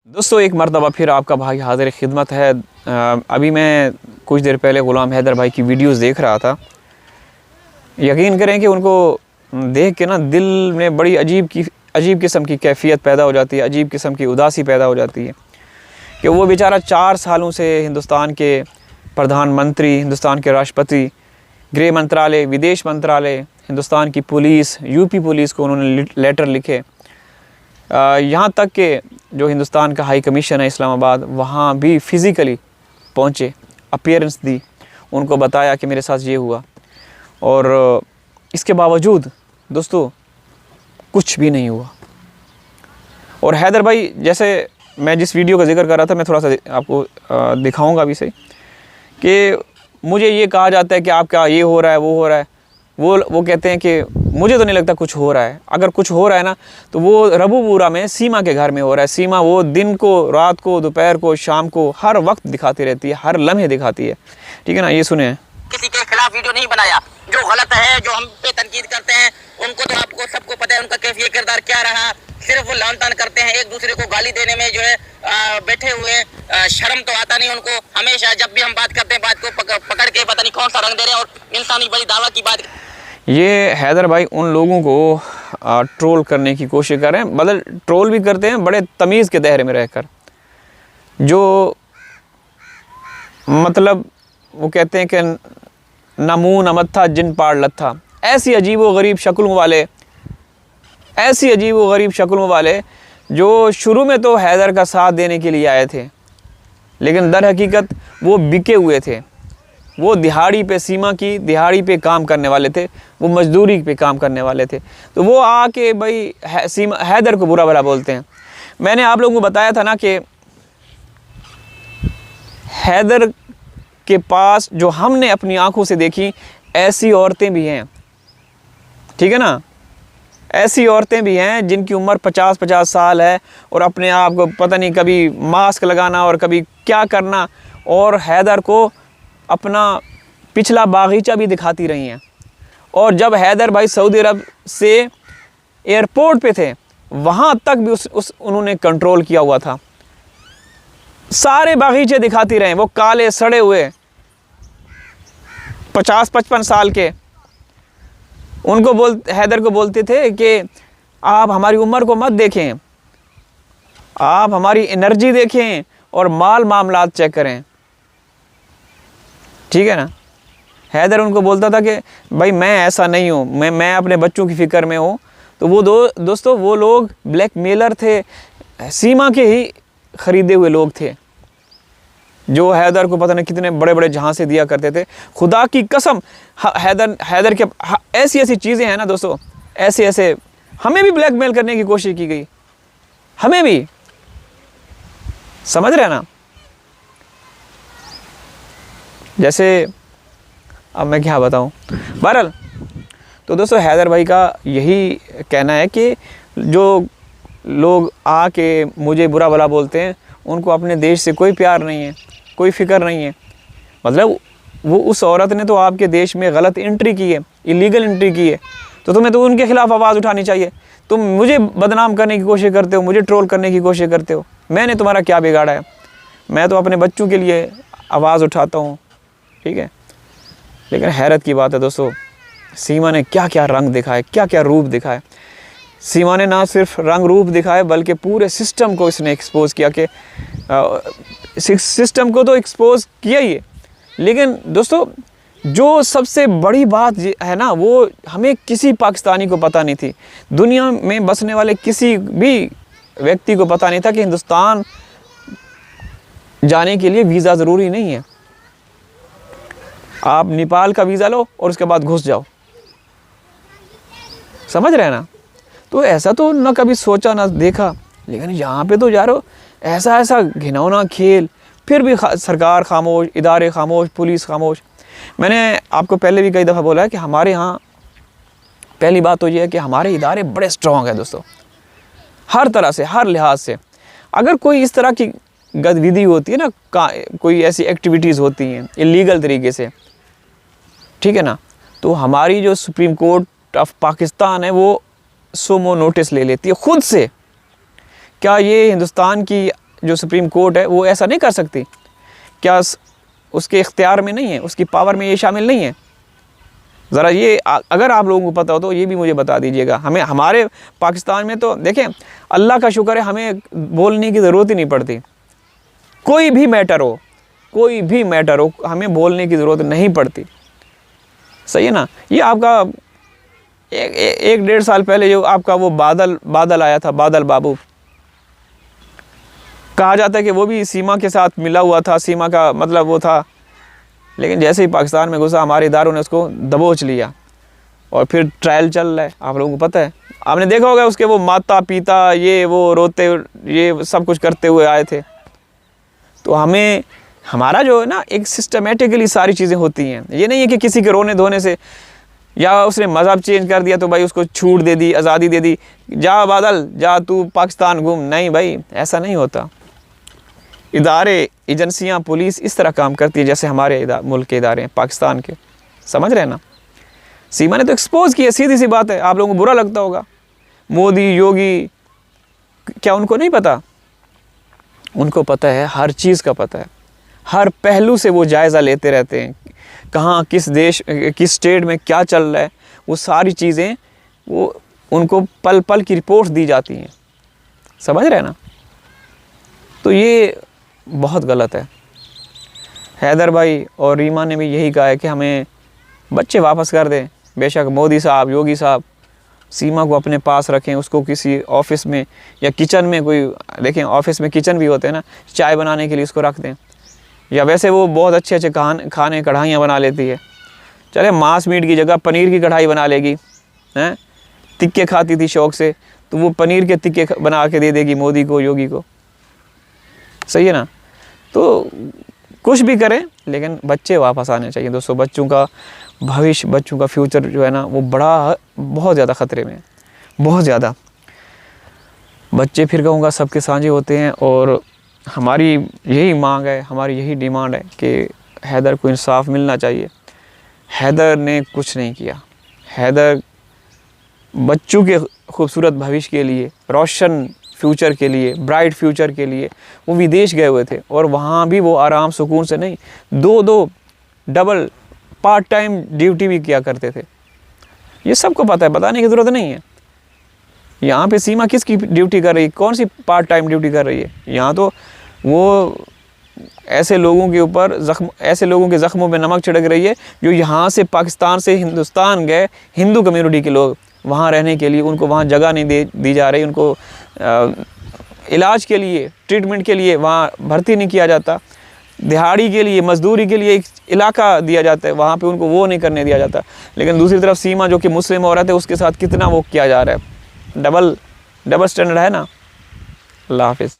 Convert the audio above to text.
दोस्तों एक मरतबा फिर आपका भाई हाज़िर खिदमत है। अभी मैं कुछ देर पहले ग़ुलाम हैदर भाई की वीडियोस देख रहा था। यकीन करें कि उनको देख के ना दिल में बड़ी अजीब किस्म की कैफियत पैदा हो जाती है, अजीब किस्म की उदासी पैदा हो जाती है कि वो बेचारा 4 सालों से हिंदुस्तान के प्रधानमंत्री, हिंदुस्तान के राष्ट्रपति, गृह मंत्रालय, विदेश मंत्रालय, हिंदुस्तान की पुलिस, यूपी पुलिस को उन्होंने लेटर लिखे। यहाँ तक कि जो हिंदुस्तान का हाई कमीशन है इस्लामाबाद, वहाँ भी फ़िज़िकली पहुँचे, अपीयरेंस दी, उनको बताया कि मेरे साथ ये हुआ। और इसके बावजूद दोस्तों कुछ भी नहीं हुआ। और हैदर भाई, जैसे मैं जिस वीडियो का जिक्र कर रहा था, मैं थोड़ा सा आपको दिखाऊंगा अभी से कि मुझे ये कहा जाता है कि आपका ये हो रहा है, वो हो रहा है। वो कहते हैं कि मुझे तो नहीं लगता कुछ हो रहा है। अगर कुछ हो रहा है ना तो वो रबूपुरा में सीमा के घर में हो रहा है। सीमा वो दिन को, रात को, दोपहर को, शाम को, हर वक्त दिखाती रहती है, हर लम्हे दिखाती है। ठीक है ना, ये सुने। किसी के खिलाफ वीडियो नहीं बनाया, जो गलत है, जो हम पे तनकीद करते हैं, उनको तो आपको सबको पता है उनका कैफियत किरदार क्या रहा। सिर्फ वो लान तान करते हैं, एक दूसरे को गाली देने में जो है बैठे हुए, शर्म तो आता नहीं उनको। हमेशा जब भी हम बात करते हैं, बात को पकड़ के पता नहीं कौन सा रंग दे रहे हैं और इंसानी बड़ी दावा की बात। ये हैदर भाई उन लोगों को ट्रोल करने की कोशिश कर रहे हैं, मतलब ट्रोल भी करते हैं बड़े तमीज़ के दायरे में रहकर। जो मतलब वो कहते हैं कि न मुँह न मत्था जिन पाड़ लत्था, ऐसी अजीब व गरीब शक्लों वाले, ऐसी अजीब व गरीब शक्लों वाले जो शुरू में तो हैदर का साथ देने के लिए आए थे, लेकिन दर हकीकत वो बिके हुए थे। वो दिहाड़ी पे, सीमा की दिहाड़ी पे काम करने वाले थे, वो मजदूरी पे काम करने वाले थे। तो वो आके भाई हैदर को बुरा भला बोलते हैं। मैंने आप लोगों को बताया था ना कि हैदर के पास जो हमने अपनी आंखों से देखी ऐसी औरतें भी हैं। ठीक है ना, ऐसी औरतें भी हैं जिनकी उम्र 50-50 साल है और अपने आप को पता नहीं कभी मास्क लगाना और कभी क्या करना, और हैदर को अपना पिछला बागीचा भी दिखाती रही हैं। और जब हैदर भाई सऊदी अरब से एयरपोर्ट पे थे, वहाँ तक भी उन्होंने कंट्रोल किया हुआ था। सारे बागीचे दिखाती रहे, वो काले सड़े हुए 50-55 साल के। हैदर को बोलते थे कि आप हमारी उम्र को मत देखें, आप हमारी एनर्जी देखें और माल मामलात चेक करें। ठीक है ना, हैदर उनको बोलता था कि भाई मैं ऐसा नहीं हूँ, मैं अपने बच्चों की फ़िक्र में हूँ। तो वो दोस्तों वो लोग ब्लैकमेलर थे, सीमा के ही ख़रीदे हुए लोग थे, जो हैदर को पता नहीं कितने बड़े बड़े जहाज़े दिया करते थे। खुदा की कसम, हैदर के ऐसी चीज़ें हैं ना दोस्तों, ऐसे हमें भी ब्लैकमेल करने की कोशिश की गई, हमें भी, समझ रहे हैं ना। जैसे अब मैं क्या बताऊं। बहरहाल तो दोस्तों हैदर भाई का यही कहना है कि जो लोग आके मुझे बुरा भला बोलते हैं, उनको अपने देश से कोई प्यार नहीं है, कोई फ़िक्र नहीं है। मतलब वो उस औरत ने तो आपके देश में गलत एंट्री की है, इलीगल एंट्री की है, तो तुम्हें तो उनके ख़िलाफ़ आवाज़ उठानी चाहिए। तुम मुझे बदनाम करने की कोशिश करते हो, मुझे ट्रोल करने की कोशिश करते हो, मैंने तुम्हारा क्या बिगाड़ा है? मैं तो अपने बच्चों के लिए आवाज़ उठाता हूँ। ठीक है, लेकिन हैरत की बात है दोस्तों, सीमा ने क्या क्या रंग दिखाए, क्या क्या रूप दिखाए। सीमा ने ना सिर्फ रंग रूप दिखाए बल्कि पूरे सिस्टम को इसने एक्सपोज़ किया कि सिस्टम को तो एक्सपोज़ किया ही है। लेकिन दोस्तों जो सबसे बड़ी बात है ना, वो हमें किसी पाकिस्तानी को पता नहीं थी, दुनिया में बसने वाले किसी भी व्यक्ति को पता नहीं था कि हिंदुस्तान जाने के लिए वीज़ा ज़रूरी नहीं है। आप नेपाल का वीज़ा लो और उसके बाद घुस जाओ, समझ रहे हैं ना। तो ऐसा तो ना कभी सोचा ना देखा, लेकिन यहाँ पे तो यारो ऐसा घिनौना खेल, फिर भी सरकार खामोश, इदारे खामोश, पुलिस खामोश। मैंने आपको पहले भी कई दफ़ा बोला है कि हमारे यहाँ पहली बात तो ये है कि हमारे इदारे बड़े स्ट्रॉन्ग हैं दोस्तों, हर तरह से, हर लिहाज से। अगर कोई इस तरह की गतिविधि होती है ना, कोई ऐसी एक्टिविटीज़ होती हैं इलीगल तरीके से, ठीक है ना, तो हमारी जो सुप्रीम कोर्ट ऑफ पाकिस्तान है वो सुमो नोटिस ले लेती है खुद से। क्या ये हिंदुस्तान की जो सुप्रीम कोर्ट है वो ऐसा नहीं कर सकती? क्या उसके इख्तियार में नहीं है, उसकी पावर में ये शामिल नहीं है? ज़रा ये अगर आप लोगों को पता हो तो ये भी मुझे बता दीजिएगा। हमें हमारे पाकिस्तान में तो देखें, अल्लाह का शुक्र है, हमें बोलने की ज़रूरत ही नहीं पड़ती। कोई भी मैटर हो, कोई भी मैटर हो, हमें बोलने की ज़रूरत नहीं पड़ती। सही है ना? ये आपका एक डेढ़ साल पहले जो आपका वो बादल आया था, बादल बाबू, कहा जाता है कि वो भी सीमा के साथ मिला हुआ था, सीमा का मतलब वो था, लेकिन जैसे ही पाकिस्तान में घुसा हमारे इदारों ने उसको दबोच लिया और फिर ट्रायल चल रहा है। आप लोगों को पता है, आपने देखा होगा उसके वो माता पिता ये वो रोते, ये सब कुछ करते हुए आए थे। तो हमें हमारा जो है ना, एक सिस्टमेटिकली सारी चीज़ें होती हैं। ये नहीं है कि किसी के रोने धोने से या उसने मज़हब चेंज कर दिया तो भाई उसको छूट दे दी, आज़ादी दे दी, जा बादल जा तू पाकिस्तान घूम। नहीं भाई, ऐसा नहीं होता। इदारे, एजेंसियां, पुलिस इस तरह काम करती है जैसे हमारे मुल्क के इदारे हैं पाकिस्तान के। समझ रहे हैं ना? सीमा ने तो एक्सपोज किया, सीधी सी बात है। आप लोगों को बुरा लगता होगा, मोदी योगी, क्या उनको नहीं पता? उनको पता है, हर चीज़ का पता है, हर पहलू से वो जायज़ा लेते रहते हैं। कहाँ किस देश किस स्टेट में क्या चल रहा है, वो सारी चीज़ें वो उनको पल पल की रिपोर्ट्स दी जाती हैं। समझ रहे हैं ना? तो ये बहुत गलत है। हैदर भाई और रीमा ने भी यही कहा है कि हमें बच्चे वापस कर दें। बेशक मोदी साहब, योगी साहब सीमा को अपने पास रखें, उसको किसी ऑफिस में या किचन में, कोई देखें ऑफिस में किचन भी होते हैं ना, चाय बनाने के लिए उसको रख दें। या वैसे वो बहुत अच्छे अच्छे खाने कढ़ाइयाँ बना लेती है, चले मांस मीट की जगह पनीर की कढ़ाई बना लेगी। हैं, तिक्के खाती थी शौक़ से, तो वो पनीर के तिक्के बना के दे देगी मोदी को, योगी को। सही है ना? तो कुछ भी करें, लेकिन बच्चे वापस आने चाहिए दोस्तों। बच्चों का भविष्य, बच्चों का फ्यूचर जो है ना, वो बहुत ज़्यादा ख़तरे में है, बहुत ज़्यादा। बच्चे फिर कहूँगा सबके साझे होते हैं, और हमारी यही मांग है, हमारी यही डिमांड है कि हैदर को इंसाफ मिलना चाहिए। हैदर ने कुछ नहीं किया। हैदर बच्चों के खूबसूरत भविष्य के लिए, रोशन फ्यूचर के लिए, ब्राइट फ्यूचर के लिए वो विदेश गए हुए थे, और वहाँ भी वो आराम सुकून से नहीं, दो डबल पार्ट टाइम ड्यूटी भी किया करते थे। ये सबको पता है, बताने की ज़रूरत नहीं है। यहाँ पे सीमा किसकी ड्यूटी कर रही है? कौन सी पार्ट टाइम ड्यूटी कर रही है? यहाँ तो वो ऐसे लोगों के ऊपर ऐसे लोगों के ज़ख्मों में नमक छिड़क रही है जो यहाँ से पाकिस्तान से हिंदुस्तान गए हिंदू कम्युनिटी के लोग, वहाँ रहने के लिए उनको वहाँ जगह नहीं दी जा रही, उनको इलाज के लिए, ट्रीटमेंट के लिए वहाँ भर्ती नहीं किया जाता। दिहाड़ी के लिए, मजदूरी के लिए एक इलाका दिया जाता है, वहाँ पे उनको वो नहीं करने दिया जाता। लेकिन दूसरी तरफ सीमा जो कि मुस्लिम औरत है, उसके साथ कितना वो किया जा रहा है। डबल स्टैंडर्ड है ना। अल्लाह हाफिज़।